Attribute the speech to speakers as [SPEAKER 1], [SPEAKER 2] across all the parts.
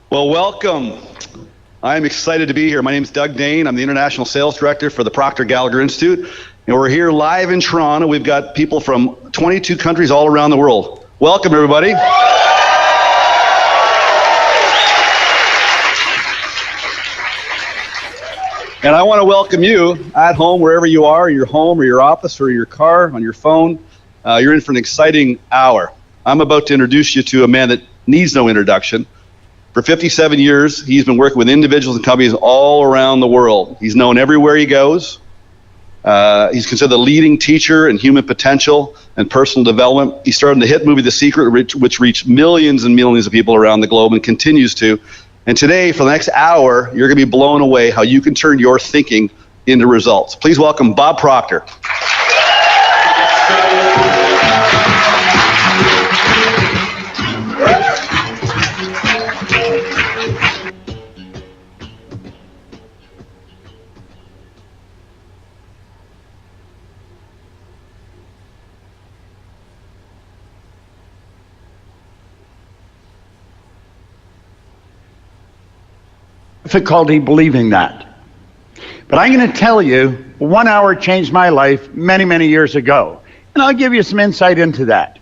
[SPEAKER 1] Well, welcome. I'm excited to be here. My name is Doug Dane. I'm the International Sales Director for the Proctor Institute. And we're here live in Toronto. We've got people from 22 countries all around the world. Welcome, everybody. And I want to welcome you at home, wherever you are, your home or your office or your car, on your phone. You're in for an exciting hour. I'm about to introduce you to a man that needs no introduction. For 57 years, he's been working with individuals and companies all around the world. He's known everywhere he goes. He's considered the leading teacher in human potential and personal development. He starred in the hit movie The Secret, which reached millions and millions of people around the globe and continues to. And today, for the next hour, you're going to be blown away how you can turn your thinking into results. Please welcome Bob Proctor.
[SPEAKER 2] Difficulty believing that. But I'm going to tell you, 1 hour changed my life many, many years ago. And I'll give you some insight into that.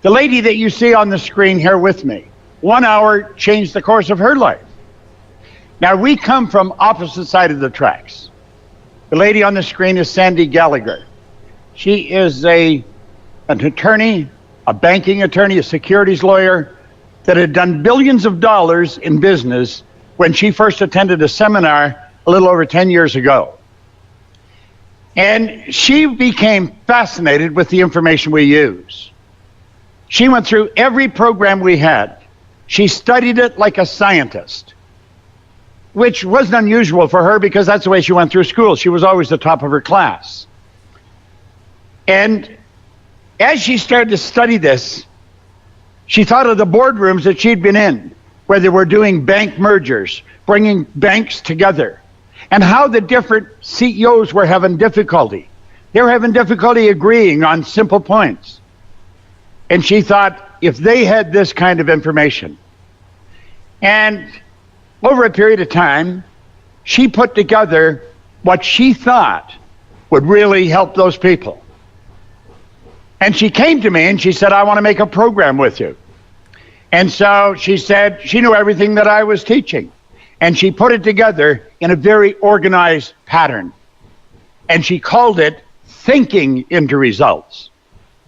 [SPEAKER 2] The lady that you see on the screen here with me, 1 hour changed the course of her life. Now, we come from opposite side of the tracks. The lady on the screen is Sandy Gallagher. She is an attorney, a banking attorney, a securities lawyer that had done billions of dollars in business when she first attended a seminar a little over 10 years ago. And she became fascinated with the information we use. She went through every program we had. She studied it like a scientist, which wasn't unusual for her because that's the way she went through school. She was always the top of her class. And as she started to study this, she thought of the boardrooms that she'd been in, where they were doing bank mergers, bringing banks together, and how the different CEOs were having difficulty. They were having difficulty agreeing on simple points. And she thought, if they had this kind of information. And over a period of time, she put together what she thought would really help those people. And she came to me and she said, I want to make a program with you. And so she said she knew everything that I was teaching. And she put it together in a very organized pattern. And she called it Thinking into Results.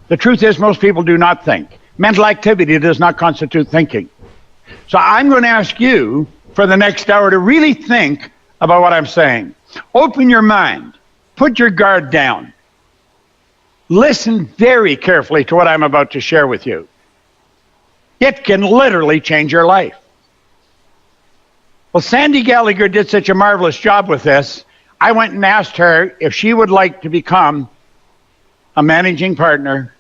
[SPEAKER 2] The truth is, most people do not think. Mental activity does not constitute thinking. So I'm going to ask you for the next hour to really think about what I'm saying. Open your mind. Put your guard down. Listen very carefully to what I'm about to share with you. It can literally change your life. Well, Sandy Gallagher did such a marvelous job with this. I went and asked her if she would like to become a managing partner,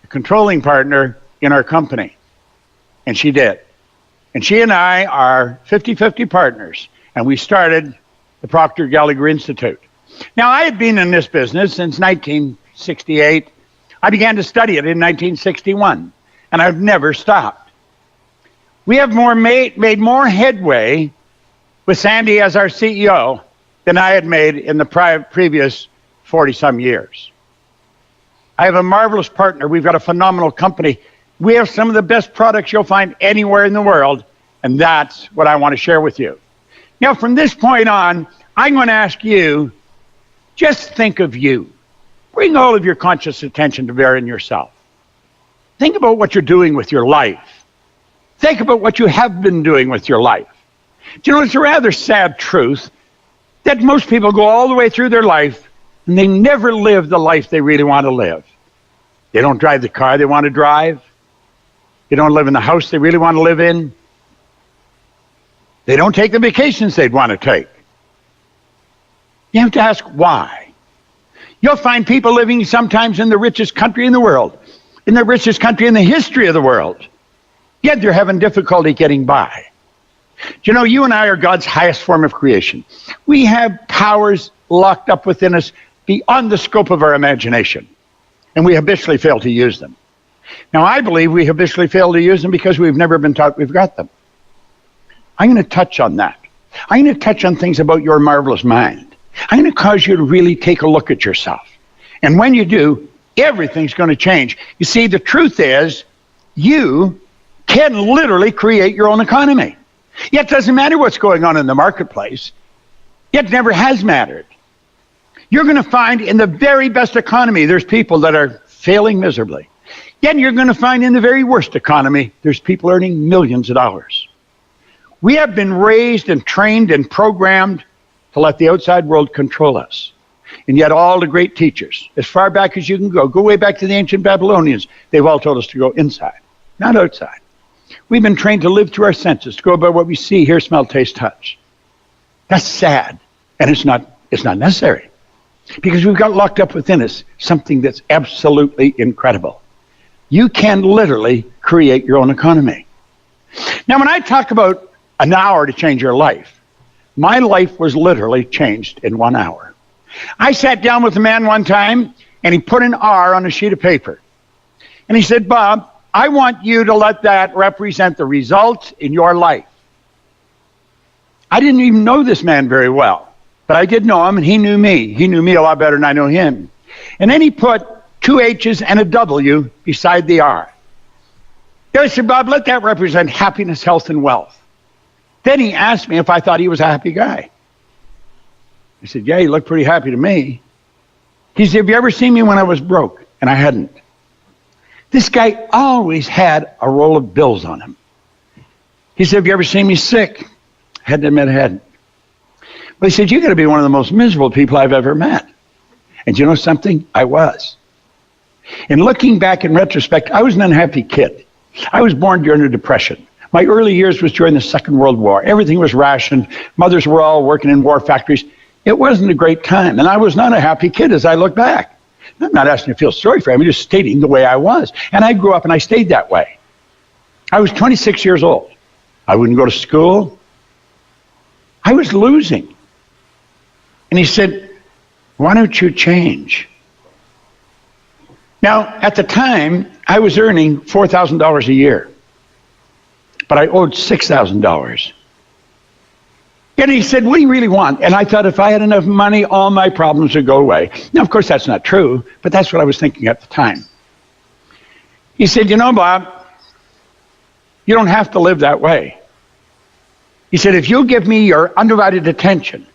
[SPEAKER 2] a controlling partner in our company. And she did. And she and I are 50-50 partners. And we started the Proctor Gallagher Institute. Now, I had been in this business since 1968. I began to study it in 1961. And I've never stopped. We have made more headway with Sandy as our CEO than I had made in the previous 40-some years. I have a marvelous partner. We've got a phenomenal company. We have some of the best products you'll find anywhere in the world, and that's what I want to share with you. Now, from this point on, I'm going to ask you, just think of you. Bring all of your conscious attention to bear in yourself. Think about what you're doing with your life. Think about what you have been doing with your life. Do you know, it's a rather sad truth that most people go all the way through their life and they never live the life they really want to live. They don't drive the car they want to drive. They don't live in the house they really want to live in. They don't take the vacations they'd want to take. You have to ask why. You'll find people living sometimes in the richest country in the world, in the richest country in the history of the world, yet they're having difficulty getting by. Do you know, you and I are God's highest form of creation. We have powers locked up within us beyond the scope of our imagination, and we habitually fail to use them. Now, I believe we habitually fail to use them because we've never been taught we've got them. I'm going to touch on that. I'm going to touch on things about your marvelous mind. I'm going to cause you to really take a look at yourself. And when you do, everything's going to change. You see, the truth is, you can literally create your own economy. Yet it doesn't matter what's going on in the marketplace. It never has mattered. You're going to find in the very best economy, there's people that are failing miserably. Yet you're going to find in the very worst economy, there's people earning millions of dollars. We have been raised and trained and programmed to let the outside world control us. And yet all the great teachers, as far back as you can go way back to the ancient Babylonians, they've all told us to go inside, not outside. We've been trained to live through our senses, to go by what we see, hear, smell, taste, touch. That's sad, and it's not necessary. Because we've got locked up within us something that's absolutely incredible. You can literally create your own economy. Now, when I talk about an hour to change your life, my life was literally changed in 1 hour. I sat down with a man one time, and he put an R on a sheet of paper. And he said, Bob, I want you to let that represent the results in your life. I didn't even know this man very well, but I did know him, and he knew me. He knew me a lot better than I know him. And then he put 2 H's and a W beside the R. Then I said, Bob, let that represent happiness, health, and wealth. Then he asked me if I thought he was a happy guy. I said, yeah, he looked pretty happy to me. He said, have you ever seen me when I was broke? And I hadn't. This guy always had a roll of bills on him. He said, have you ever seen me sick? I had to admit I hadn't. But he said, you're going to be one of the most miserable people I've ever met. And you know something? I was. And looking back in retrospect, I was an unhappy kid. I was born during the Depression. My early years was during the Second World War. Everything was rationed. Mothers were all working in war factories. It wasn't a great time. And I was not a happy kid as I look back. I'm not asking you to feel sorry for me. I'm just stating the way I was. And I grew up and I stayed that way. I was 26 years old. I wouldn't go to school. I was losing. And he said, why don't you change? Now, at the time, I was earning $4,000 a year. But I owed $6,000. And he said, what do you really want? And I thought if I had enough money, all my problems would go away. Now, of course, that's not true, but that's what I was thinking at the time. He said, you know, Bob, you don't have to live that way. He said, if you'll give me your undivided attention,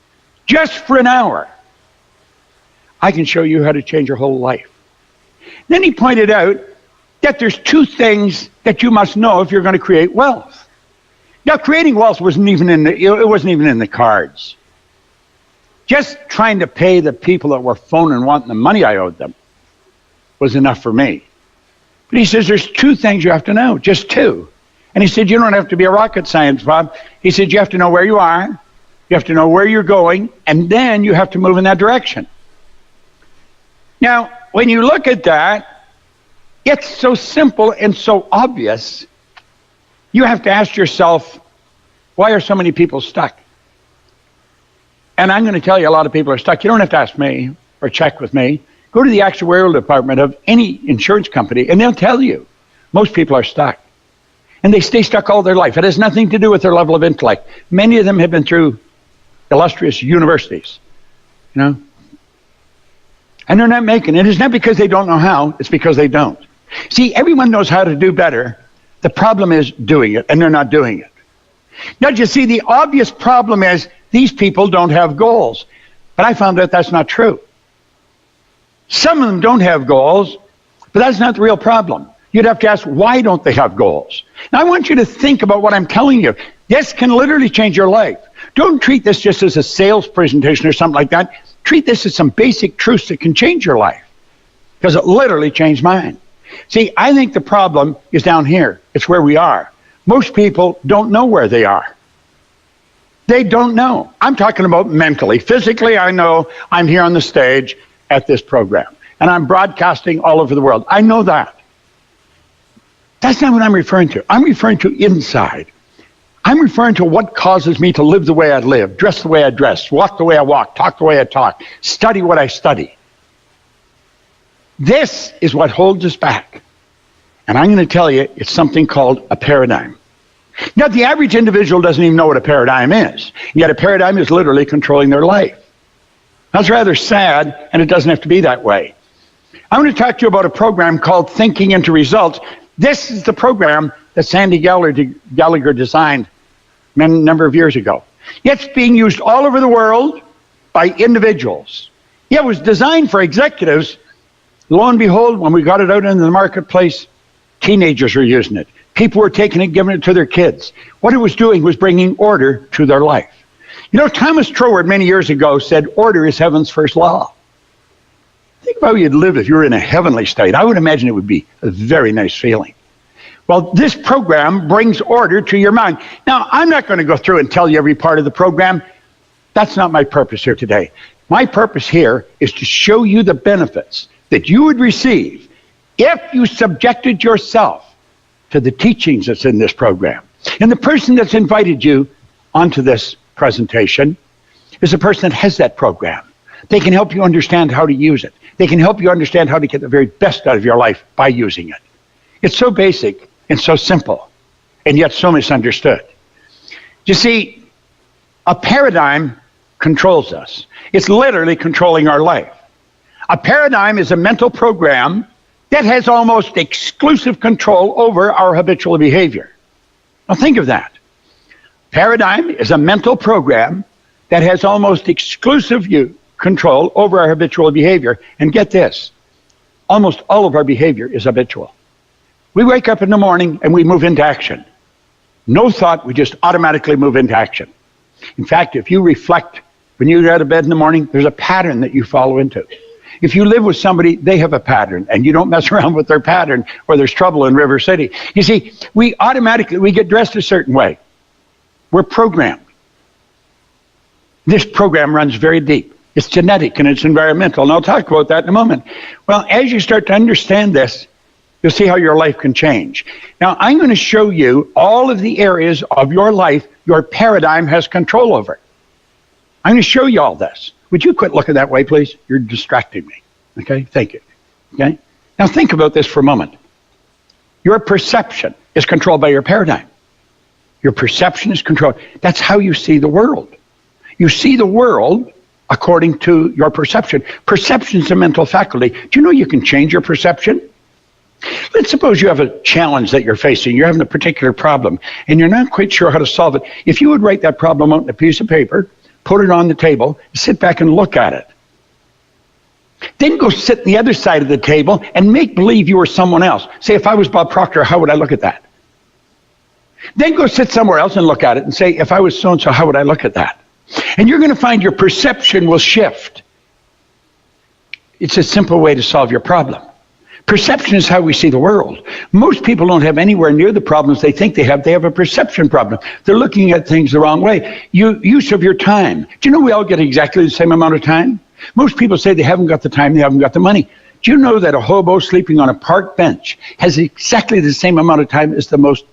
[SPEAKER 2] just for an hour, I can show you how to change your whole life. Then he pointed out that there's 2 things that you must know if you're going to create wealth. Now, creating wealth wasn't even in the cards. Just trying to pay the people that were phoning wanting the money I owed them was enough for me. But he says there's 2 things you have to know, just 2. And he said, you don't have to be a rocket scientist, Bob. He said, you have to know where you are, you have to know where you're going, and then you have to move in that direction. Now, when you look at that, it's so simple and so obvious. You have to ask yourself, why are so many people stuck? And I'm going to tell you a lot of people are stuck. You don't have to ask me or check with me. Go to the actuarial department of any insurance company, and they'll tell you most people are stuck. And they stay stuck all their life. It has nothing to do with their level of intellect. Many of them have been through illustrious universities, you know. And they're not making it. It's not because they don't know how, it's because they don't. See, everyone knows how to do better. The problem is doing it, and they're not doing it. Now, you see, the obvious problem is these people don't have goals. But I found out that's not true. Some of them don't have goals, but that's not the real problem. You'd have to ask, why don't they have goals? Now, I want you to think about what I'm telling you. This can literally change your life. Don't treat this just as a sales presentation or something like that. Treat this as some basic truths that can change your life, because it literally changed mine. See, I think the problem is down here. It's where we are. Most people don't know where they are. They don't know. I'm talking about mentally. Physically, I know I'm here on the stage at this program, and I'm broadcasting all over the world. I know that. That's not what I'm referring to. I'm referring to inside. I'm referring to what causes me to live the way I live, dress the way I dress, walk the way I walk, talk the way I talk, study what I study. This is what holds us back. And I'm going to tell you, it's something called a paradigm. Now, the average individual doesn't even know what a paradigm is, yet a paradigm is literally controlling their life. That's rather sad, and it doesn't have to be that way. I'm going to talk to you about a program called Thinking into Results. This is the program that Sandy Gallagher designed a number of years ago. It's being used all over the world by individuals. It was designed for executives. Lo and behold, when we got it out into the marketplace, teenagers were using it. People were taking it, giving it to their kids. What it was doing was bringing order to their life. You know, Thomas Troward many years ago said, order is heaven's first law. Think about how you'd live if you were in a heavenly state. I would imagine it would be a very nice feeling. Well, this program brings order to your mind. Now, I'm not going to go through and tell you every part of the program. That's not my purpose here today. My purpose here is to show you the benefits that you would receive if you subjected yourself to the teachings that's in this program. And the person that's invited you onto this presentation is a person that has that program. They can help you understand how to use it. They can help you understand how to get the very best out of your life by using it. It's so basic and so simple, and yet so misunderstood. You see, a paradigm controls us. It's literally controlling our life. A paradigm is a mental program that has almost exclusive control over our habitual behavior. Now think of that. Paradigm is a mental program that has almost exclusive control over our habitual behavior. And get this, almost all of our behavior is habitual. We wake up in the morning and we move into action. No thought, we just automatically move into action. In fact, if you reflect when you get out of bed in the morning, there's a pattern that you follow into. If you live with somebody, they have a pattern, and you don't mess around with their pattern, or there's trouble in River City. You see, we get dressed a certain way. We're programmed. This program runs very deep. It's genetic and it's environmental, and I'll talk about that in a moment. Well, as you start to understand this, you'll see how your life can change. Now, I'm going to show you all of the areas of your life your paradigm has control over. I'm going to show you all this. Would you quit looking that way, please? You're distracting me. Okay? Thank you. Okay? Now, think about this for a moment. Your perception is controlled by your paradigm. Your perception is controlled. That's how you see the world. You see the world according to your perception. Perception is a mental faculty. Do you know you can change your perception? Let's suppose you have a challenge that you're facing. You're having a particular problem, and you're not quite sure how to solve it. If you would write that problem out on a piece of paper, put it on the table, sit back and look at it. Then go sit on the other side of the table and make believe you were someone else. Say, if I was Bob Proctor, how would I look at that? Then go sit somewhere else and look at it and say, if I was so-and-so, how would I look at that? And you're going to find your perception will shift. It's a simple way to solve your problem. Perception is how we see the world. Most people don't have anywhere near the problems they think they have. They have a perception problem. They're looking at things the wrong way. Use of your time. Do you know we all get exactly the same amount of time? Most people say they haven't got the time, they haven't got the money. Do you know that a hobo sleeping on a park bench has exactly the same amount of time as the most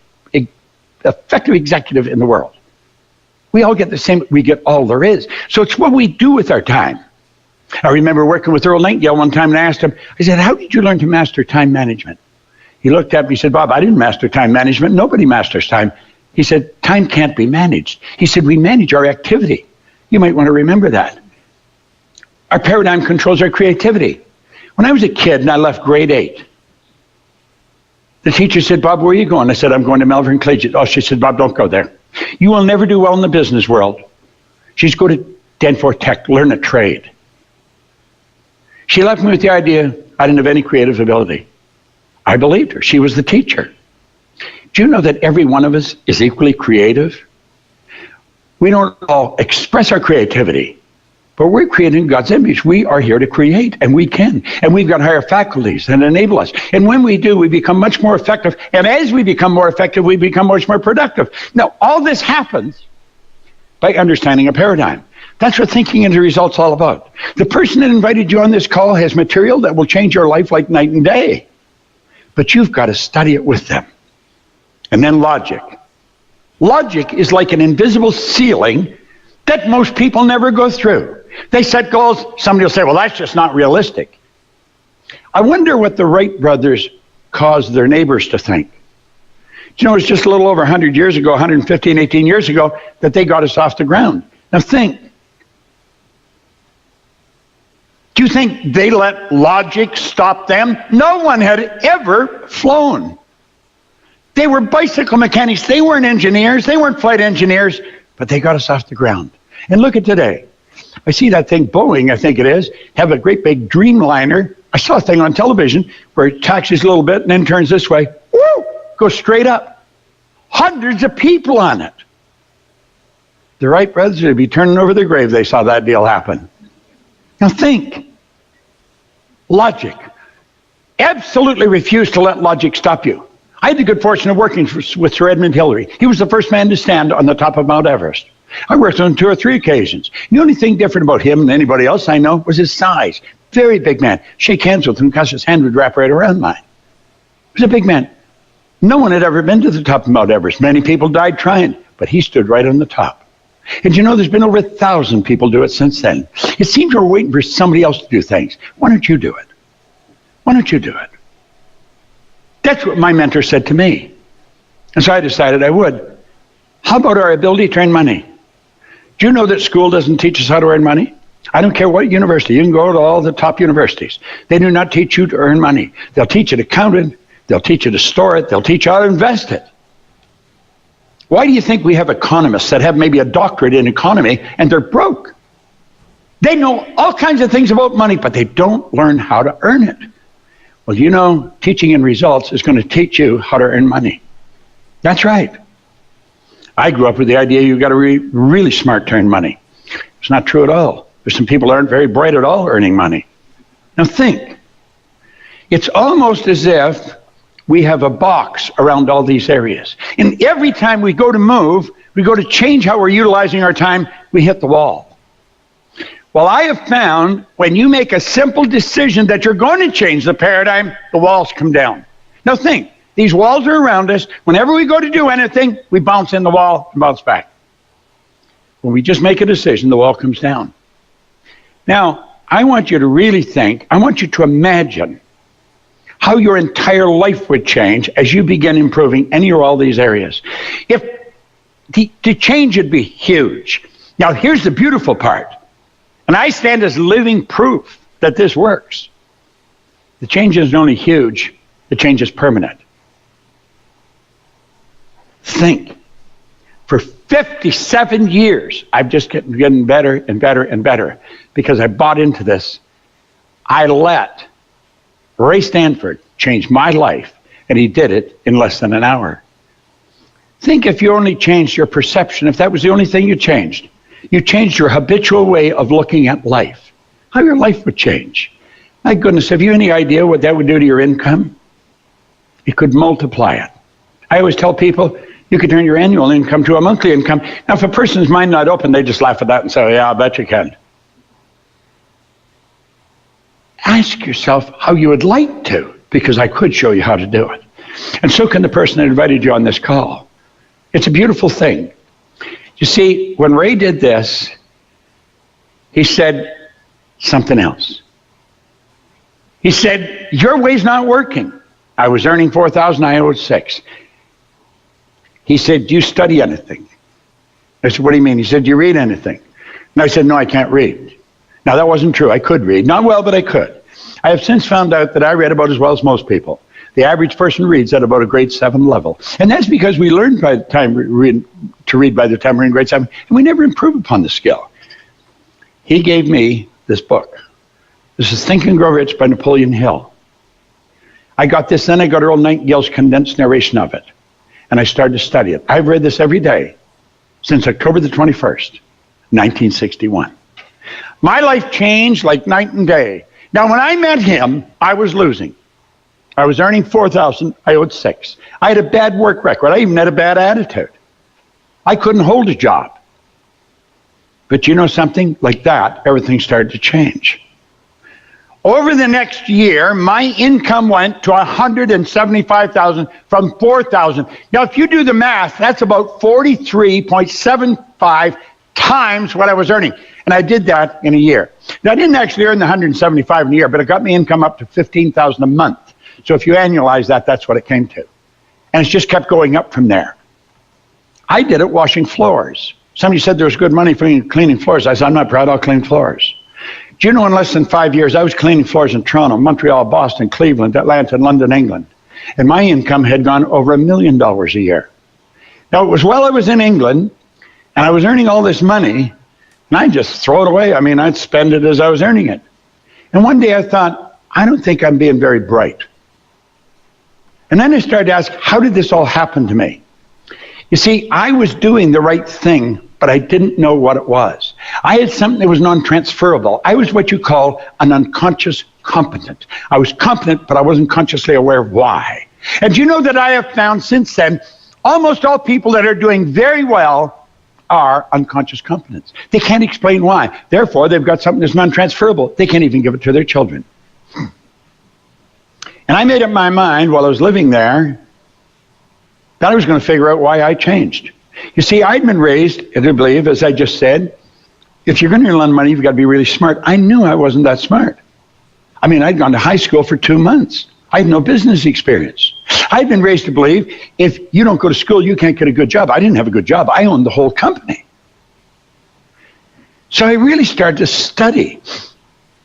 [SPEAKER 2] effective executive in the world? We all get the same, we get all there is. So it's what we do with our time. I remember working with Earl Nightingale one time, and I asked him, I said, how did you learn to master time management? He looked at me and said, Bob, I didn't master time management. Nobody masters time. He said, time can't be managed. He said, we manage our activity. You might want to remember that. Our paradigm controls our creativity. When I was a kid and I left grade 8, the teacher said, Bob, where are you going? I said, I'm going to Melbourne Collegiate. Oh, she said, Bob, don't go there. You will never do well in the business world. She's go to Danforth Tech, learn a trade. She left me with the idea I didn't have any creative ability. I believed her. She was the teacher. Do you know that every one of us is equally creative? We don't all express our creativity, but we're created in God's image. We are here to create, and we can. And we've got higher faculties that enable us. And when we do, we become much more effective. And as we become more effective, we become much more productive. Now, all this happens by understanding a paradigm. That's what Thinking into Results is all about. The person that invited you on this call has material that will change your life like night and day. But you've got to study it with them. And then logic. Logic is like an invisible ceiling that most people never go through. They set goals. Somebody will say, well, that's just not realistic. I wonder what the Wright brothers caused their neighbors to think. You know, it was just a little over 100 years ago, 115, 18 years ago, that they got us off the ground. Now think. Do you think they let logic stop them? No one had ever flown. They were bicycle mechanics. They weren't engineers. They weren't flight engineers, but they got us off the ground. And look at today. I see that thing, Boeing, I think it is, have a great big Dreamliner. I saw a thing on television where it taxis a little bit and then turns this way. Woo! Goes straight up. Hundreds of people on it. The Wright brothers would be turning over their grave if they saw that deal happen. Now think. Logic. Absolutely refuse to let logic stop you. I had the good fortune of working with Sir Edmund Hillary. He was the first man to stand on the top of Mount Everest. I worked on 2 or 3 occasions. The only thing different about him than anybody else I know was his size. Very big man. Shake hands with him because his hand would wrap right around mine. He was a big man. No one had ever been to the top of Mount Everest. Many people died trying, but he stood right on the top. And you know, there's been over 1,000 people do it since then. It seems we're waiting for somebody else to do things. Why don't you do it? Why don't you do it? That's what my mentor said to me. And so I decided I would. How about our ability to earn money? Do you know that school doesn't teach us how to earn money? I don't care what university. You can go to all the top universities. They do not teach you to earn money. They'll teach you to count it. They'll teach you to store it. They'll teach you how to invest it. Why do you think we have economists that have maybe a doctorate in economy and they're broke? They know all kinds of things about money, but they don't learn how to earn it. Well, you know, teaching in results is going to teach you how to earn money. That's right. I grew up with the idea you've got to be really smart to earn money. It's not true at all. There's some people that aren't very bright at all earning money. Now think. It's almost as if we have a box around all these areas. And every time we go to move, we go to change how we're utilizing our time, we hit the wall. Well, I have found when you make a simple decision that you're going to change the paradigm, the walls come down. Now think, these walls are around us. Whenever we go to do anything, we bounce in the wall and bounce back. When we just make a decision, the wall comes down. Now, I want you to really think, I want you to imagine how your entire life would change as you begin improving any or all these areas. If the change would be huge. Now, here's the beautiful part. And I stand as living proof that this works. The change isn't only huge, the change is permanent. Think. For 57 years, I've just getting better and better and better because I bought into this. I let Ray Stanford changed my life, and he did it in less than an hour. Think if you only changed your perception, if that was the only thing you changed your habitual way of looking at life, how your life would change. My goodness, have you any idea what that would do to your income? You could multiply it. I always tell people, you could turn your annual income to a monthly income. Now, if a person's mind not open, they just laugh at that and say, yeah, I bet you can. Ask yourself how you would like to, because I could show you how to do it. And so can the person that invited you on this call. It's a beautiful thing. You see, when Ray did this, he said something else. He said, your way's not working. I was earning $4,000, I owed $6,000. He said, do you study anything? I said, what do you mean? He said, do you read anything? And I said, no, I can't read. Now, that wasn't true. I could read. Not well, but I could. I have since found out that I read about as well as most people. The average person reads at about a grade 7 level. And that's because we learned by the time to read by the time we're in grade 7, and we never improve upon the skill. He gave me this book. This is Think and Grow Rich by Napoleon Hill. I got this, then I got Earl Nightingale's condensed narration of it. And I started to study it. I've read this every day since October the 21st, 1961. My life changed like night and day. Now, when I met him, I was losing. I was earning $4,000, I owed $6,000. I had a bad work record. I even had a bad attitude. I couldn't hold a job. But you know something? Like that, everything started to change. Over the next year, my income went to $175,000 from $4,000. Now, if you do the math, that's about 43.75 times what I was earning. And I did that in a year. Now, I didn't actually earn the $175,000 in a year, but it got me income up to $15,000 a month. So if you annualize that, that's what it came to. And it's just kept going up from there. I did it washing floors. Somebody said there was good money for cleaning floors. I said, I'm not proud, I'll clean floors. Do you know in less than 5 years, I was cleaning floors in Toronto, Montreal, Boston, Cleveland, Atlanta, and London, England. And my income had gone over $1 million a year. Now, it was while I was in England, and I was earning all this money, and I'd just throw it away. I mean, I'd spend it as I was earning it. And one day I thought, I don't think I'm being very bright. And then I started to ask, how did this all happen to me? You see, I was doing the right thing, but I didn't know what it was. I had something that was non-transferable. I was what you call an unconscious competent. I was competent, but I wasn't consciously aware of why. And do you know that I have found since then, almost all people that are doing very well are unconscious competents. They can't explain why. Therefore, they've got something that's non-transferable. They can't even give it to their children. And I made up my mind while I was living there that I was going to figure out why I changed. You see, I'd been raised, I believe, as I just said, if you're going to earn a lot of money, you've got to be really smart. I knew I wasn't that smart. I mean, I'd gone to high school for 2 months. I had no business experience. I'd been raised to believe if you don't go to school, you can't get a good job. I didn't have a good job. I owned the whole company. So I really started to study.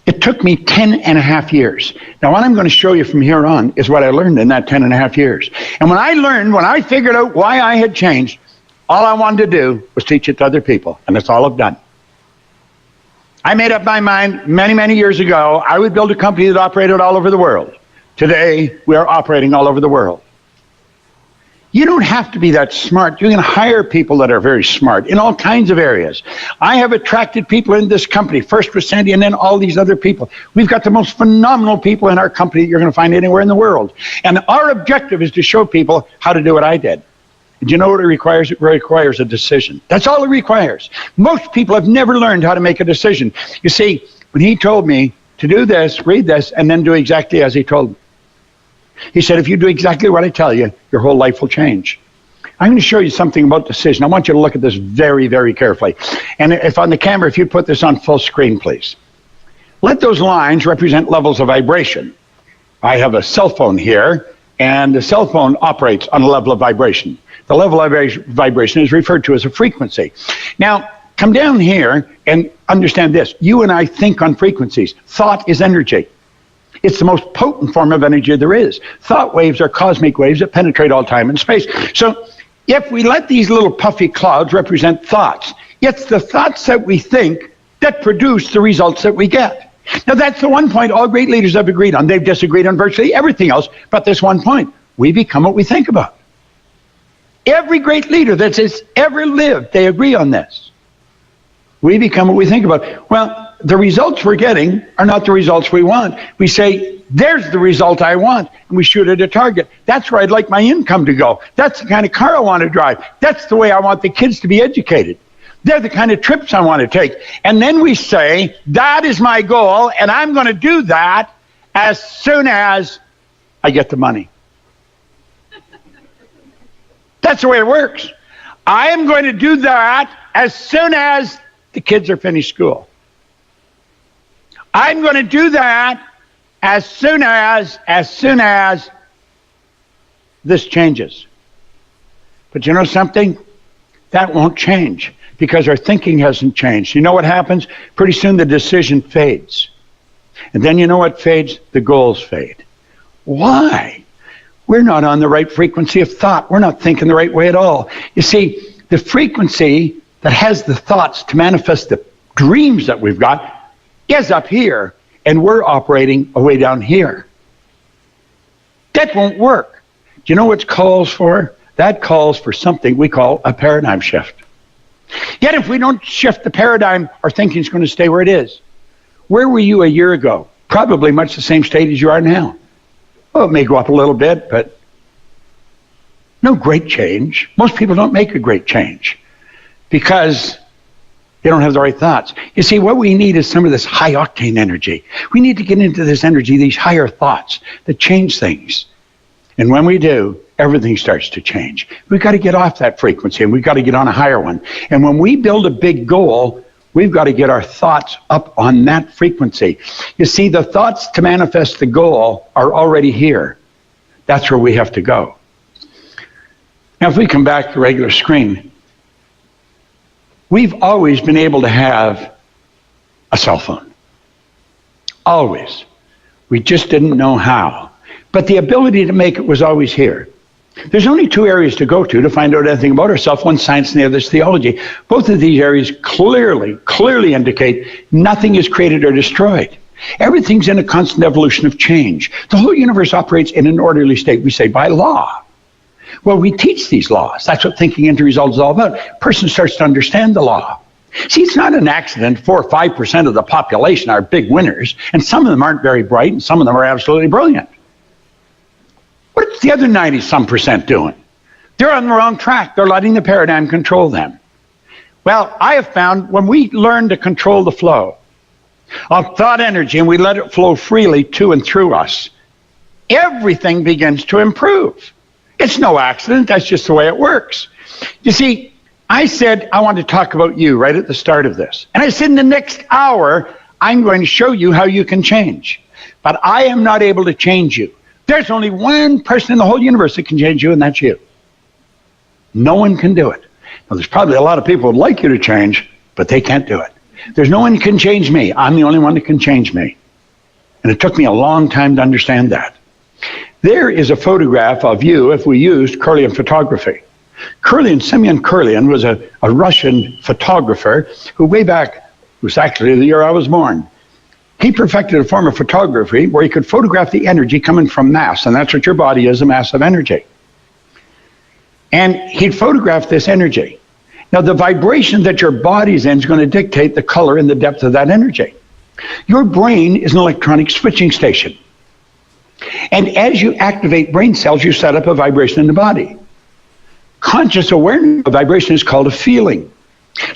[SPEAKER 2] It took me 10.5 years. Now, what I'm going to show you from here on is what I learned in that 10.5 years. And when I figured out why I had changed, all I wanted to do was teach it to other people, and that's all I've done. I made up my mind many, many years ago, I would build a company that operated all over the world. Today, we are operating all over the world. You don't have to be that smart. You can hire people that are very smart in all kinds of areas. I have attracted people in this company, first with Sandy and then all these other people. We've got the most phenomenal people in our company that you're going to find anywhere in the world. And our objective is to show people how to do what I did. And do you know what it requires? It requires a decision. That's all it requires. Most people have never learned how to make a decision. You see, when he told me to do this, read this, and then do exactly as he told me. He said, if you do exactly what I tell you, your whole life will change. I'm going to show you something about decision. I want you to look at this very, very carefully. And if on the camera, if you put this on full screen, please. Let those lines represent levels of vibration. I have a cell phone here, and the cell phone operates on a level of vibration. The level of vibration is referred to as a frequency. Now, come down here and understand this. You and I think on frequencies. Thought is energy. It's the most potent form of energy there is. Thought waves are cosmic waves that penetrate all time and space. So if we let these little puffy clouds represent thoughts, it's the thoughts that we think that produce the results that we get. Now that's the one point all great leaders have agreed on. They've disagreed on virtually everything else, but this one point. We become what we think about. Every great leader that has ever lived, they agree on this. We become what we think about. Well, the results we're getting are not the results we want. We say, there's the result I want, and we shoot at a target. That's where I'd like my income to go. That's the kind of car I want to drive. That's the way I want the kids to be educated. They're the kind of trips I want to take. And then we say, that is my goal, and I'm going to do that as soon as I get the money. That's the way it works. I am going to do that as soon as the kids are finished school. I'm going to do that as soon as this changes. But you know something? That won't change because our thinking hasn't changed. You know what happens? Pretty soon the decision fades. And then you know what fades? The goals fade. Why? We're not on the right frequency of thought. We're not thinking the right way at all. You see, the frequency that has the thoughts to manifest the dreams that we've got is up here, and we're operating way down here. That won't work. Do you know what it calls for? That calls for something we call a paradigm shift. Yet if we don't shift the paradigm, our thinking is going to stay where it is. Where were you a year ago? Probably much the same state as you are now. Well, it may go up a little bit, but no great change. Most people don't make a great change because they don't have the right thoughts. You see, what we need is some of this high-octane energy. We need to get into this energy, these higher thoughts that change things. And when we do, everything starts to change. We've got to get off that frequency, and we've got to get on a higher one. And when we build a big goal, we've got to get our thoughts up on that frequency. You see, the thoughts to manifest the goal are already here. That's where we have to go. Now, if we come back to the regular screen, we've always been able to have a cell phone. Always. We just didn't know how. But the ability to make it was always here. There's only two areas to go to find out anything about ourselves. One's science and the other's theology. Both of these areas clearly indicate nothing is created or destroyed. Everything's in a constant evolution of change. The whole universe operates in an orderly state, we say, by law. Well, we teach these laws. That's what thinking into results is all about. A person starts to understand the law. See, it's not an accident 4 or 5% of the population are big winners, and some of them aren't very bright, and some of them are absolutely brilliant. What's the other 90-some% doing? They're on the wrong track. They're letting the paradigm control them. Well, I have found when we learn to control the flow of thought energy and we let it flow freely to and through us, everything begins to improve. It's no accident. That's just the way it works. You see, I said I want to talk about you right at the start of this. And I said in the next hour, I'm going to show you how you can change. But I am not able to change you. There's only one person in the whole universe that can change you, and that's you. No one can do it. Now, there's probably a lot of people who would like you to change, but they can't do it. There's no one who can change me. I'm the only one that can change me. And it took me a long time to understand that. There is a photograph of you if we used Kirlian photography. Semyon Kirlian was a Russian photographer who way back, was actually the year I was born. He perfected a form of photography where he could photograph the energy coming from mass, and that's what your body is, a mass of energy. And he'd photograph this energy. Now, the vibration that your body's in is going to dictate the color and the depth of that energy. Your brain is an electronic switching station. And as you activate brain cells, you set up a vibration in the body. Conscious awareness of vibration is called a feeling.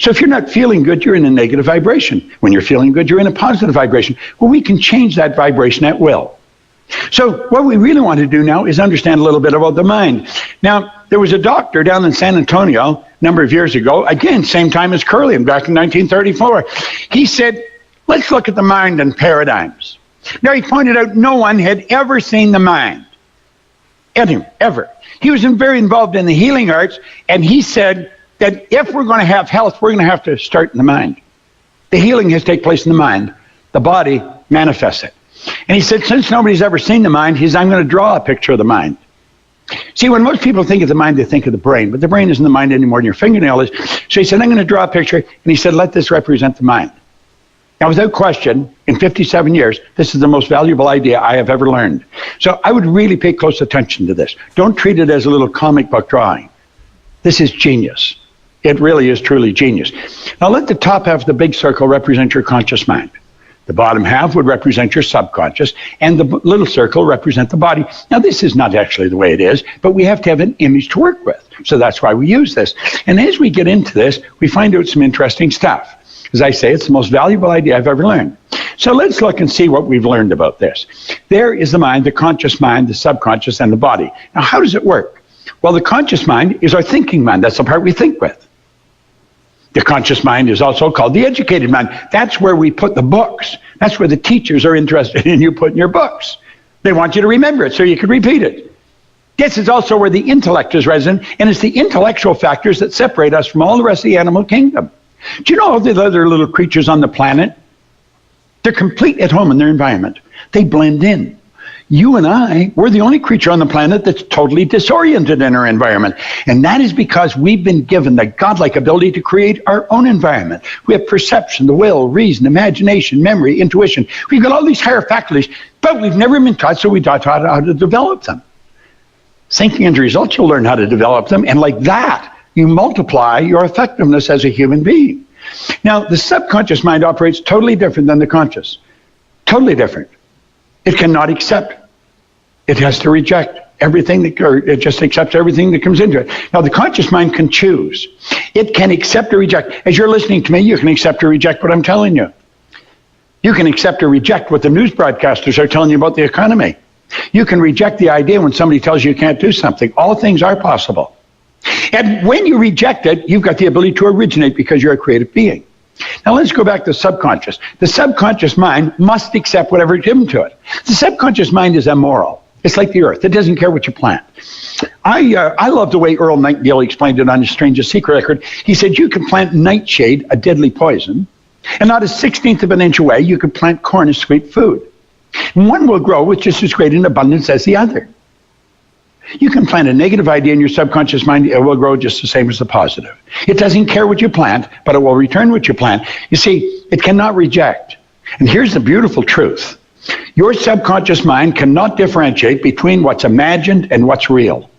[SPEAKER 2] So if you're not feeling good, you're in a negative vibration. When you're feeling good, you're in a positive vibration. Well, we can change that vibration at will. So what we really want to do now is understand a little bit about the mind. Now, there was a doctor down in San Antonio a number of years ago, again, same time as Kirlian, back in 1934. He said, let's look at the mind and paradigms. Now, he pointed out no one had ever seen the mind. Anyone, ever. He was very involved in the healing arts, and he said that if we're going to have health, we're going to have to start in the mind. The healing has to take place in the mind. The body manifests it. And he said, since nobody's ever seen the mind, I'm going to draw a picture of the mind. See, when most people think of the mind, they think of the brain, but the brain isn't the mind any more than your fingernail is. So he said, I'm going to draw a picture, and he said, let this represent the mind. Now, without question, in 57 years, this is the most valuable idea I have ever learned. So I would really pay close attention to this. Don't treat it as a little comic book drawing. This is genius. It really is truly genius. Now, let the top half of the big circle represent your conscious mind. The bottom half would represent your subconscious, and the little circle represent the body. Now, this is not actually the way it is, but we have to have an image to work with. So that's why we use this. And as we get into this, we find out some interesting stuff. As I say, it's the most valuable idea I've ever learned. So let's look and see what we've learned about this. There is the mind, the conscious mind, the subconscious, and the body. Now, how does it work? Well, the conscious mind is our thinking mind. That's the part we think with. The conscious mind is also called the educated mind. That's where we put the books. That's where the teachers are interested in you putting your books. They want you to remember it so you can repeat it. This is also where the intellect is resident, and it's the intellectual factors that separate us from all the rest of the animal kingdom. Do you know all the other little creatures on the planet? They're complete at home in their environment. They blend in. You and I, we're the only creature on the planet that's totally disoriented in our environment. And that is because we've been given the godlike ability to create our own environment. We have perception, the will, reason, imagination, memory, intuition. We've got all these higher faculties, but we've never been taught, so we taught how to develop them. Thinking into results, you'll learn how to develop them. And like that, you multiply your effectiveness as a human being. Now, the subconscious mind operates totally different than the conscious. Totally different. It cannot accept. It has to reject everything it just accepts everything that comes into it. Now, the conscious mind can choose. It can accept or reject. As you're listening to me, you can accept or reject what I'm telling you. You can accept or reject what the news broadcasters are telling you about the economy. You can reject the idea when somebody tells you can't do something. All things are possible. And when you reject it, you've got the ability to originate because you're a creative being. Now let's go back to subconscious. The subconscious mind must accept whatever is given to it. The subconscious mind is immoral. It's like the earth. It doesn't care what you plant. I love the way Earl Nightingale explained it on his Strangest Secret record. He said you can plant nightshade, a deadly poison, and not a 16th of an inch away, you could plant corn, a sweet food. And one will grow with just as great an abundance as the other. You can plant a negative idea in your subconscious mind, it will grow just the same as the positive. It doesn't care what you plant, but it will return what you plant. You see, it cannot reject. And here's the beautiful truth. Your subconscious mind cannot differentiate between what's imagined and what's real.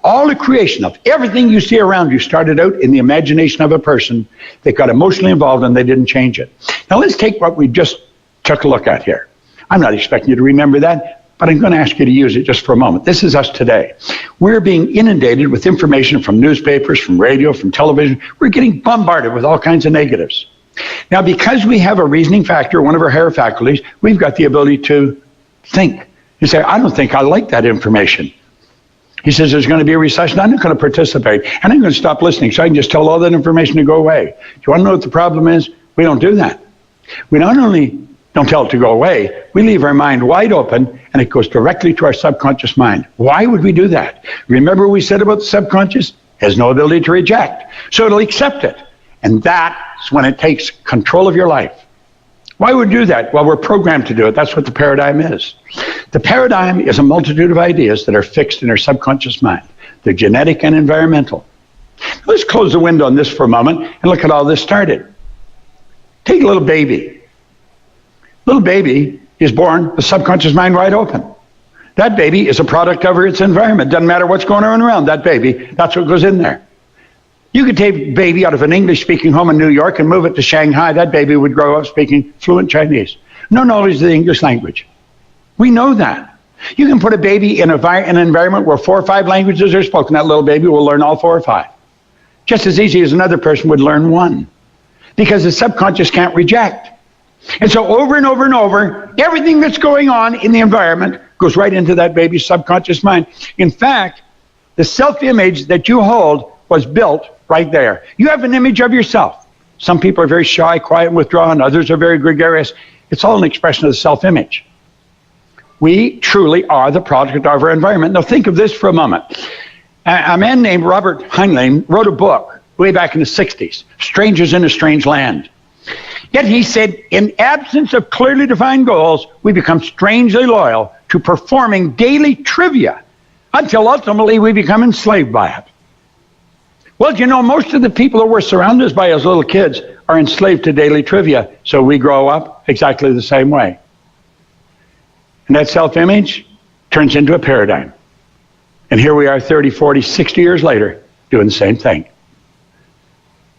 [SPEAKER 2] All the creation of everything you see around you started out in the imagination of a person that got emotionally involved and they didn't change it. Now let's take what we just took a look at here. I'm not expecting you to remember that, but I'm going to ask you to use it just for a moment. This is us today. We're being inundated with information from newspapers, from radio, from television. We're getting bombarded with all kinds of negatives. Now, because we have a reasoning factor, one of our higher faculties, we've got the ability to think. You say, I don't think I like that information. He says there's going to be a recession. I'm not going to participate. And I'm going to stop listening so I can just tell all that information to go away. Do you want to know what the problem is? We don't do that. We not only don't tell it to go away, we leave our mind wide open and it goes directly to our subconscious mind. Why would we do that? Remember what we said about the subconscious? It has no ability to reject. So it'll accept it. And that's when it takes control of your life. Why would we do that? Well, we're programmed to do it. That's what the paradigm is. The paradigm is a multitude of ideas that are fixed in our subconscious mind. They're genetic and environmental. Let's close the window on this for a moment and look at how this started. Take a little baby. Little baby is born with subconscious mind wide open. That baby is a product of its environment. Doesn't matter what's going on around that baby. That's what goes in there. You could take a baby out of an English-speaking home in New York and move it to Shanghai. That baby would grow up speaking fluent Chinese. No knowledge of the English language. We know that. You can put a baby in an environment where 4 or 5 languages are spoken. That little baby will learn all 4 or 5. Just as easy as another person would learn 1. Because the subconscious can't reject. And so over and over and over, everything that's going on in the environment goes right into that baby's subconscious mind. In fact, the self-image that you hold was built right there. You have an image of yourself. Some people are very shy, quiet, and withdrawn. Others are very gregarious. It's all an expression of the self-image. We truly are the product of our environment. Now think of this for a moment. A man named Robert Heinlein wrote a book way back in the 60s, Strangers in a Strange Land. Yet he said, in absence of clearly defined goals, we become strangely loyal to performing daily trivia until ultimately we become enslaved by it. Well, you know, most of the people that we're surrounded by as little kids are enslaved to daily trivia, so we grow up exactly the same way. And that self-image turns into a paradigm. And here we are 30, 40, 60 years later doing the same thing.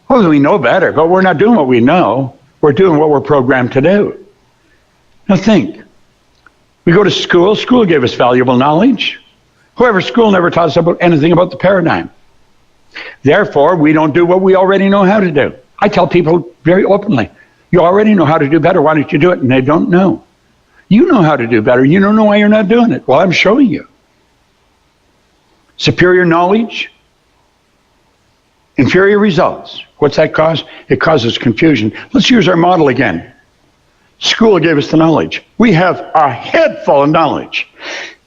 [SPEAKER 2] Well, we know better, but we're not doing what we know. We're doing what we're programmed to do. Now think. We go to school. School gave us valuable knowledge. However, school never taught us anything about the paradigm. Therefore, we don't do what we already know how to do. I tell people very openly, you already know how to do better. Why don't you do it? And they don't know. You know how to do better. You don't know why you're not doing it. Well, I'm showing you. Superior knowledge, inferior results. What's that cause? It causes confusion. Let's use our model again. School gave us the knowledge. We have a head full of knowledge.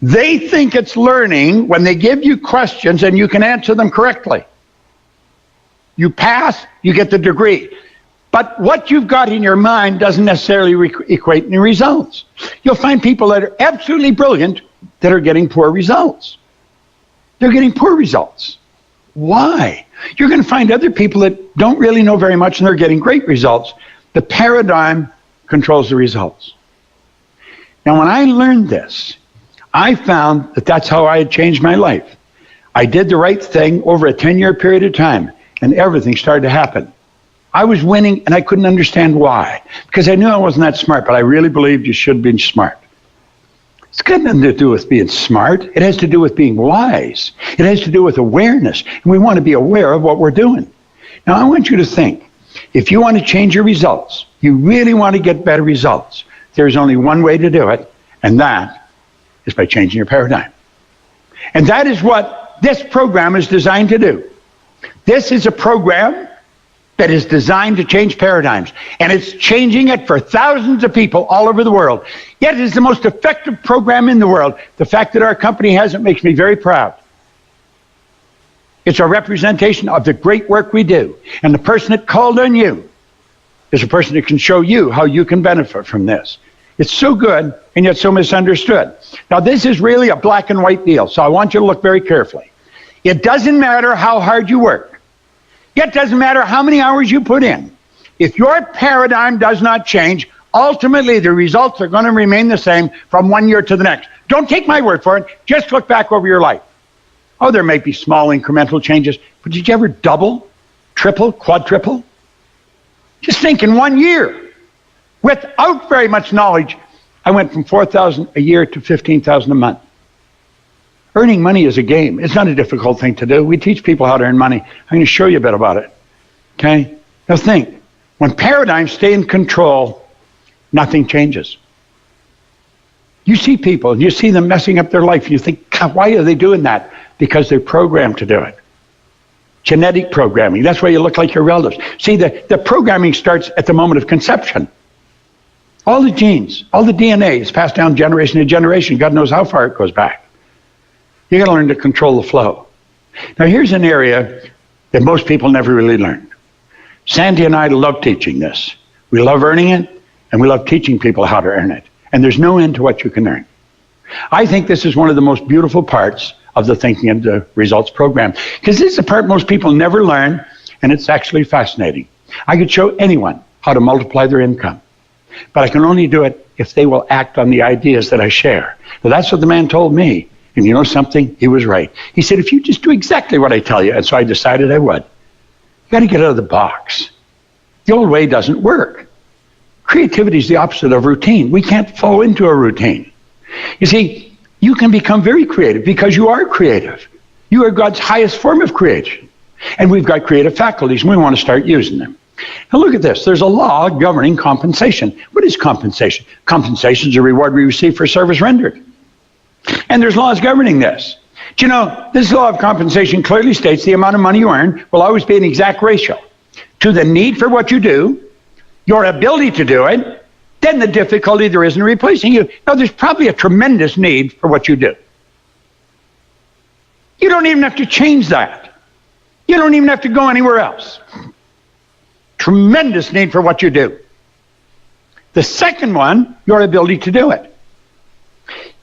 [SPEAKER 2] They think it's learning when they give you questions and you can answer them correctly. You pass, you get the degree. But what you've got in your mind doesn't necessarily equate in results. You'll find people that are absolutely brilliant that are getting poor results. They're getting poor results. Why? You're going to find other people that don't really know very much and they're getting great results. The paradigm controls the results. Now, when I learned this, I found that that's how I had changed my life. I did the right thing over a 10-year period of time, and everything started to happen. I was winning, and I couldn't understand why. Because I knew I wasn't that smart, but I really believed you should be smart. It's got nothing to do with being smart. It has to do with being wise. It has to do with awareness, and we want to be aware of what we're doing. Now, I want you to think. If you want to change your results, you really want to get better results, there's only one way to do it, and that is by changing your paradigm. And that is what this program is designed to do. This is a program that is designed to change paradigms. And it's changing it for thousands of people all over the world. Yet it is the most effective program in the world. The fact that our company has it makes me very proud. It's a representation of the great work we do. And the person that called on you is a person that can show you how you can benefit from this. It's so good and yet so misunderstood. Now, this is really a black and white deal, so I want you to look very carefully. It doesn't matter how hard you work. It doesn't matter how many hours you put in. If your paradigm does not change, ultimately the results are going to remain the same from one year to the next. Don't take my word for it. Just look back over your life. Oh, there may be small incremental changes, but did you ever double, triple, quadruple? Just think in 1 year, without very much knowledge, I went from $4,000 a year to $15,000 a month. Earning money is a game. It's not a difficult thing to do. We teach people how to earn money. I'm going to show you a bit about it. Okay? Now think, when paradigms stay in control, nothing changes. You see people, and you see them messing up their life, and you think, God, why are they doing that? Because they're programmed to do it. Genetic programming. That's why you look like your relatives. See, the programming starts at the moment of conception. All the genes, all the DNA is passed down generation to generation. God knows how far it goes back. You got to learn to control the flow. Now, here's an area that most people never really learned. Sandy and I love teaching this. We love earning it, and we love teaching people how to earn it. And there's no end to what you can earn. I think this is one of the most beautiful parts of the Thinking and the Results program, because this is the part most people never learn, and it's actually fascinating. I could show anyone how to multiply their income, but I can only do it if they will act on the ideas that I share. Now, that's what the man told me. And you know something? He was right. He said, if you just do exactly what I tell you, and so I decided I would. You got to get out of the box. The old way doesn't work. Creativity is the opposite of routine. We can't fall into a routine. You see, you can become very creative because you are creative. You are God's highest form of creation. And we've got creative faculties, and we want to start using them. Now look at this. There's a law governing compensation. What is compensation? Compensation is a reward we receive for service rendered. And there's laws governing this. Do you know, this law of compensation clearly states the amount of money you earn will always be an exact ratio to the need for what you do, your ability to do it, then the difficulty there is in replacing you. Now, there's probably a tremendous need for what you do. You don't even have to change that. You don't even have to go anywhere else. Tremendous need for what you do. The second one, your ability to do it.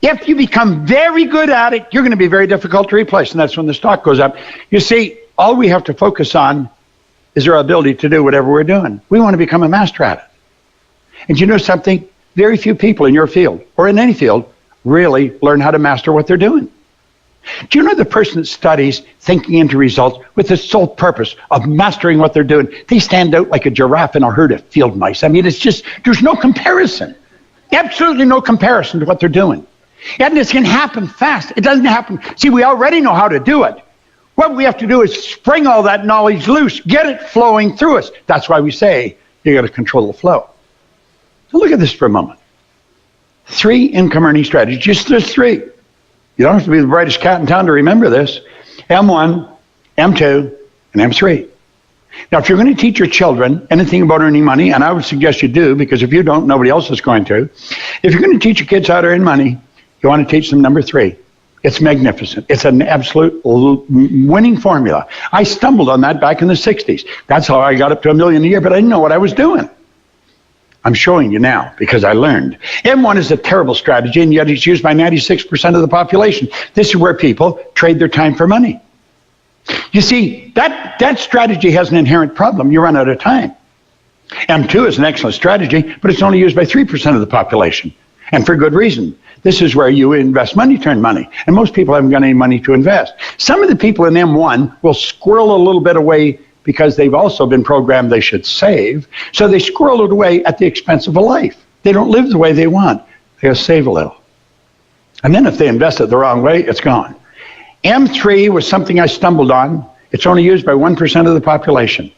[SPEAKER 2] If you become very good at it, you're going to be very difficult to replace, and that's when the stock goes up. You see, all we have to focus on is our ability to do whatever we're doing. We want to become a master at it. And you know something? Very few people in your field, or in any field, really learn how to master what they're doing. Do you know the person that studies thinking into results with the sole purpose of mastering what they're doing? They stand out like a giraffe in a herd of field mice. I mean, it's just, there's no comparison. Absolutely no comparison to what they're doing. And this can happen fast. It doesn't happen. See, we already know how to do it. What we have to do is spring all that knowledge loose, get it flowing through us. That's why we say you got to control the flow. So look at this for a moment. 3 income earning strategies, just those 3. You don't have to be the brightest cat in town to remember this. M1, M2, and M3. Now, if you're going to teach your children anything about earning money, and I would suggest you do, because if you don't, nobody else is going to. If you're going to teach your kids how to earn money, you want to teach them number 3. It's magnificent. It's an absolute winning formula. I stumbled on that back in the 60s. That's how I got up to $1 million a year, but I didn't know what I was doing. I'm showing you now because I learned. M1 is a terrible strategy, and yet it's used by 96% of the population. This is where people trade their time for money. You see, that strategy has an inherent problem. You run out of time. M2 is an excellent strategy, but it's only used by 3% of the population, and for good reason. This is where you invest money to earn money, and most people haven't got any money to invest. Some of the people in M1 will squirrel a little bit away because they've also been programmed they should save, so they squirrel it away at the expense of a life. They don't live the way they want. They'll save a little. And then if they invest it the wrong way, it's gone. M3 was something I stumbled on. It's only used by 1% of the population.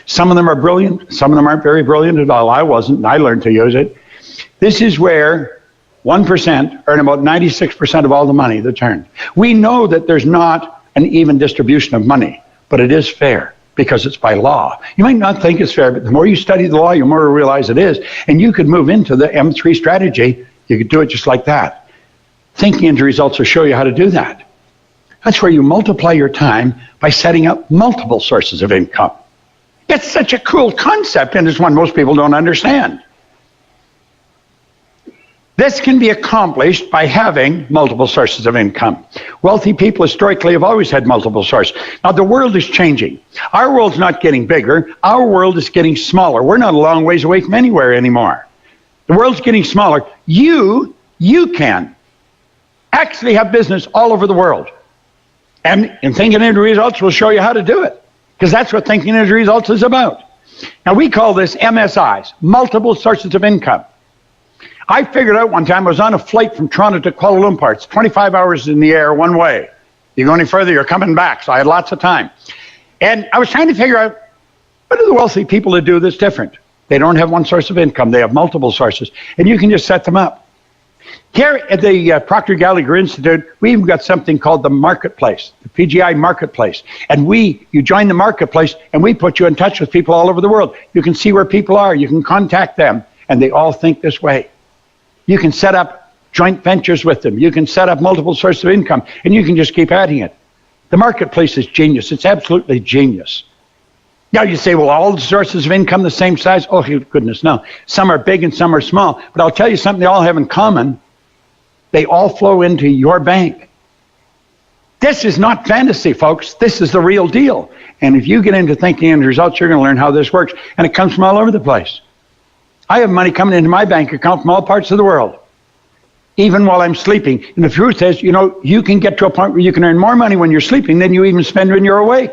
[SPEAKER 2] Some of them are brilliant. Some of them aren't very brilliant at all. I wasn't, and I learned to use it. This is where 1% earn about 96% of all the money that's earned. We know that there's not an even distribution of money, but it is fair. because it's by law. You might not think it's fair, but the more you study the law, the more you realize it is. And you could move into the M3 strategy. You could do it just like that. Thinking into results will show you how to do that. That's where you multiply your time by setting up multiple sources of income. It's such a cool concept, and it's one most people don't understand. This can be accomplished by having multiple sources of income. Wealthy people historically have always had multiple sources. Now, the world is changing. Our world's not getting bigger. Our world is getting smaller. We're not a long ways away from anywhere anymore. The world's getting smaller. You can actually have business all over the world. And in Thinking into Results, we'll show you how to do it, because that's what Thinking into Results is about. Now, we call this MSIs, multiple sources of income. I figured out one time, I was on a flight from Toronto to Kuala Lumpur. It's 25 hours in the air one way. You go any further, you're coming back. So I had lots of time. And I was trying to figure out, what do the wealthy people that do this different? They don't have one source of income. They have multiple sources. And you can just set them up. Here at the Proctor Gallagher Institute, we even got something called the Marketplace, the PGI Marketplace. And you join the Marketplace, and we put you in touch with people all over the world. You can see where people are. You can contact them. And they all think this way. You can set up joint ventures with them. You can set up multiple sources of income, and you can just keep adding it. The Marketplace is genius. It's absolutely genius. Now you say, well, all the sources of income the same size? Oh, goodness, no. Some are big and some are small. But I'll tell you something they all have in common. They all flow into your bank. This is not fantasy, folks. This is the real deal. And if you get into Thinking into Results, you're going to learn how this works. And it comes from all over the place. I have money coming into my bank account from all parts of the world, even while I'm sleeping. And the truth is, you can get to a point where you can earn more money when you're sleeping than you even spend when you're awake.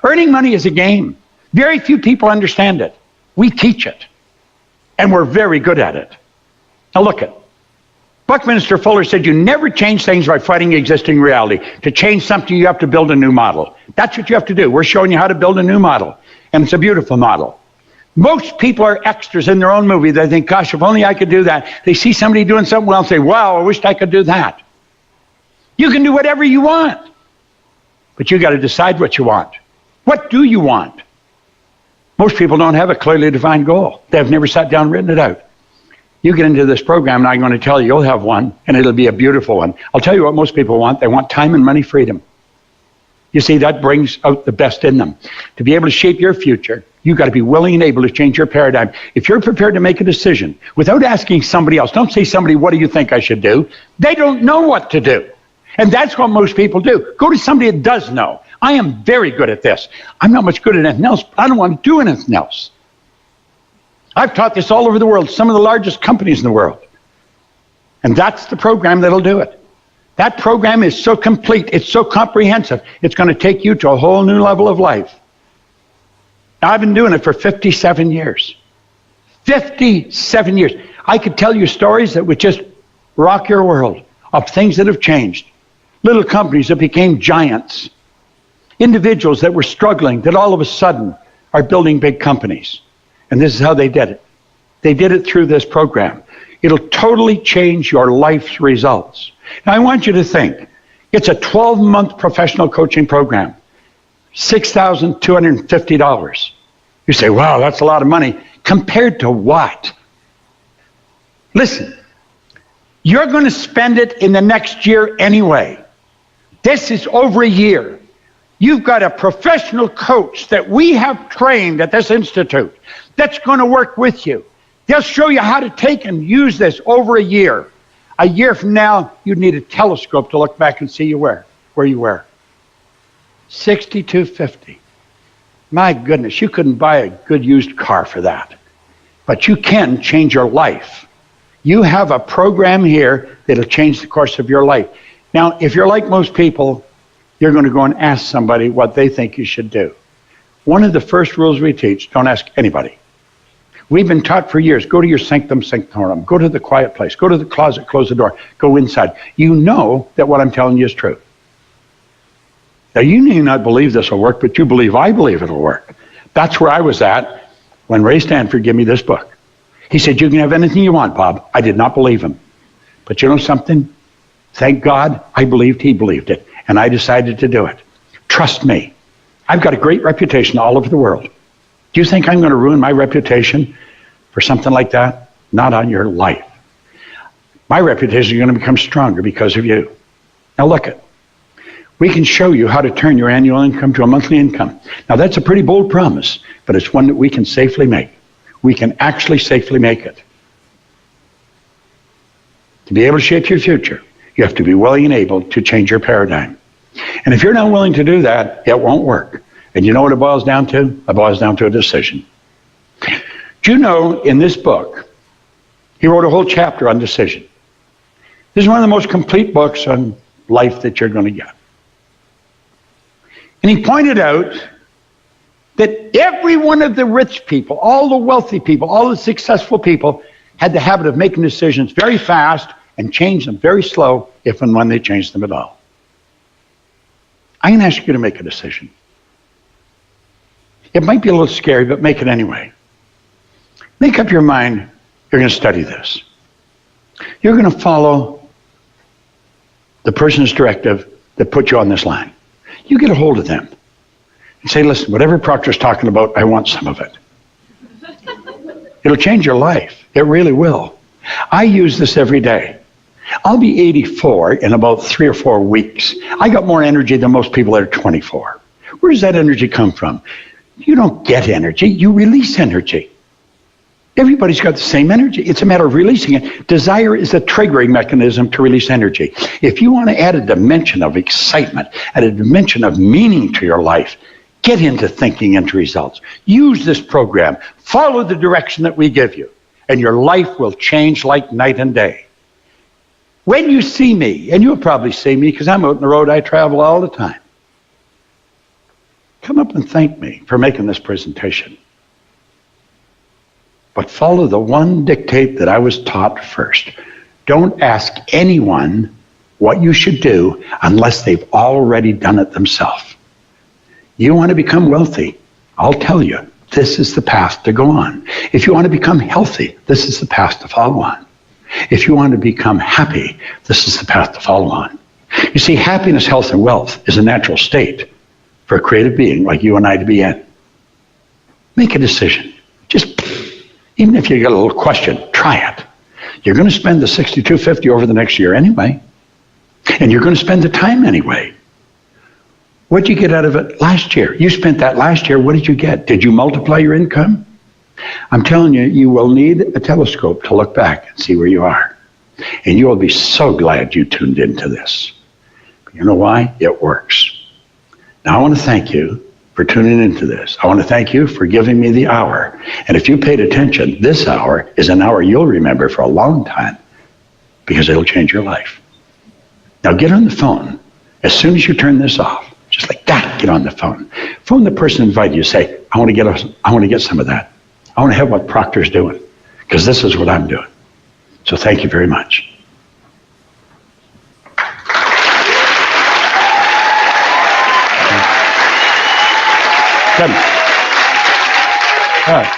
[SPEAKER 2] Earning money is a game. Very few people understand it. We teach it, and we're very good at it. Now look at Buckminster Fuller said, you never change things by fighting existing reality. To change something, you have to build a new model. That's what you have to do. We're showing you how to build a new model, and it's a beautiful model. Most people are extras in their own movie. They think, gosh, if only I could do that. They see somebody doing something well and say, wow, I wished I could do that. You can do whatever you want, but you got to decide what you want. What do you want? Most people don't have a clearly defined goal. They've never sat down and written it out. You get into this program, and I'm going to tell you, you'll have one, and it'll be a beautiful one. I'll tell you what most people want. They want time and money freedom. You see, that brings out the best in them. To be able to shape your future, you've got to be willing and able to change your paradigm. If you're prepared to make a decision without asking somebody else, don't say somebody, what do you think I should do? They don't know what to do. And that's what most people do. Go to somebody that does know. I am very good at this. I'm not much good at anything else. I don't want to do anything else. I've taught this all over the world, some of the largest companies in the world. And that's the program that'll do it. That program is so complete, it's so comprehensive, it's going to take you to a whole new level of life. Now, I've been doing it for 57 years. 57 years. I could tell you stories that would just rock your world of things that have changed. Little companies that became giants. Individuals that were struggling that all of a sudden are building big companies. And this is how they did it. They did it through this program. It'll totally change your life's results. Now, I want you to think, it's a 12-month professional coaching program, $6,250. You say, wow, that's a lot of money. Compared to what? Listen, you're going to spend it in the next year anyway. This is over a year. You've got a professional coach that we have trained at this institute that's going to work with you. They'll show you how to take and use this over a year. A year from now, you'd need a telescope to look back and see where you were. $6,250. My goodness, you couldn't buy a good used car for that. But you can change your life. You have a program here that'll change the course of your life. Now, if you're like most people, you're going to go and ask somebody what they think you should do. One of the first rules we teach, don't ask anybody. We've been taught for years, go to your sanctum sanctorum, go to the quiet place, go to the closet, close the door, go inside. You know that what I'm telling you is true. Now, you may not believe this will work, but you believe I believe it'll work. That's where I was at when Ray Stanford gave me this book. He said, you can have anything you want, Bob. I did not believe him. But you know something? Thank God I believed he believed it, and I decided to do it. Trust me. I've got a great reputation all over the world. Do you think I'm going to ruin my reputation for something like that? Not on your life. My reputation is going to become stronger because of you. Now look it. We can show you how to turn your annual income to a monthly income. Now that's a pretty bold promise, but it's one that we can safely make. We can actually safely make it. To be able to shape your future, you have to be willing and able to change your paradigm. And if you're not willing to do that, it won't work. And you know what it boils down to? It boils down to a decision. Do you know in this book, he wrote a whole chapter on decision. This is one of the most complete books on life that you're going to get. And he pointed out that every one of the rich people, all the wealthy people, all the successful people had the habit of making decisions very fast and change them very slow if and when they changed them at all. I'm going to ask you to make a decision. It might be a little scary, but make it anyway. Make up your mind, you're going to study this. You're going to follow the person's directive that put you on this line. You get a hold of them and say, listen, whatever Proctor's talking about, I want some of it. It'll change your life. It really will. I use this every day. I'll be 84 in about 3 or 4 weeks. I got more energy than most people that are 24. Where does that energy come from? You don't get energy, you release energy. Everybody's got the same energy. It's a matter of releasing it. Desire is a triggering mechanism to release energy. If you want to add a dimension of excitement, add a dimension of meaning to your life, get into thinking into results. Use this program. Follow the direction that we give you, and your life will change like night and day. When you see me, and you'll probably see me because I'm out on the road, I travel all the time. Come up and thank me for making this presentation. But follow the one dictate that I was taught first. Don't ask anyone what you should do unless they've already done it themselves. You want to become wealthy? I'll tell you, this is the path to go on. If you want to become healthy, this is the path to follow on. If you want to become happy, this is the path to follow on. You see, happiness, health, and wealth is a natural state for a creative being like you and I to be in. Make a decision. Just, even if you get a little question, try it. You're going to spend the $62.50 over the next year anyway. And you're going to spend the time anyway. What did you get out of it last year? You spent that last year. What did you get? Did you multiply your income? I'm telling you, you will need a telescope to look back and see where you are. And you will be so glad you tuned into this. You know why? It works. Now I want to thank you for tuning into this. I want to thank you for giving me the hour. And if you paid attention, this hour is an hour you'll remember for a long time because it'll change your life. Now get on the phone. As soon as you turn this off, just like that, get on the phone. Phone the person who invited you. Say, I want to get some of that. I want to have what Proctor's doing because this is what I'm doing. So thank you very much. Good. All right.